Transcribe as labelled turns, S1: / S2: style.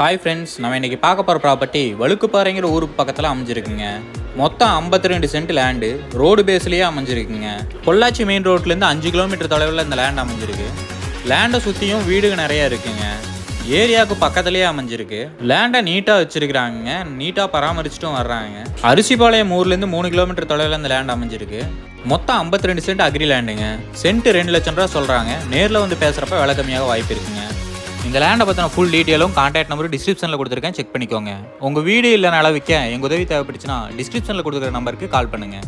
S1: Hi friends, நம்ம இன்றைக்கி பார்க்க போகிற ப்ராப்பர்ட்டி வழுக்குப்பாறைங்கிற ஊருக்கு பக்கத்தில் அமைஞ்சிருக்குங்க. மொத்தம் 52 சென்ட் லேண்டு ரோடு பேஸ்லேயே அமைஞ்சிருக்குங்க. பொள்ளாச்சி மெயின் ரோட்லேருந்து 5 கிலோமீட்டர் தொலைவில் இந்த லேண்ட் அமைஞ்சிருக்கு. லேண்டை சுற்றியும் வீடுங்க நிறையா இருக்குங்க. ஏரியாவுக்கு பக்கத்துலேயே அமைஞ்சிருக்கு. லேண்டை நீட்டாக வச்சுருக்கிறாங்க, நீட்டாக பராமரிச்சுட்டும் வர்றாங்க. அரிசிபாளையம் ஊர்லேருந்து 3 கிலோமீட்டர் தொலைவில் இந்த லேண்ட் அமைஞ்சிருக்கு. மொத்தம் 52 சென்ட் அக்ரி லேண்டுங்க. சென்ட் 2 லட்சம் ரூபா சொல்கிறாங்க. நேரில் வந்து பேசுகிறப்ப விலை கம்மியாக வாய்ப்பு இருக்குங்க. இந்த லேண்டை பற்றின ஃபுல் டீட்டெயிலும் கான்டாக்ட் நம்பரும் டிஸ்கிரிப்ஷனில் கொடுத்துருக்கேன், செக் பண்ணிக்கோங்க. உங்கள் வீடு இல்லைனால விற்க எங்கள் உதவி தேவைப்பட்டுச்சுன்னா டிஸ்கிரிப்ஷனில் கொடுத்துருக்கிற நம்பருக்கு கால் பண்ணுங்கள்.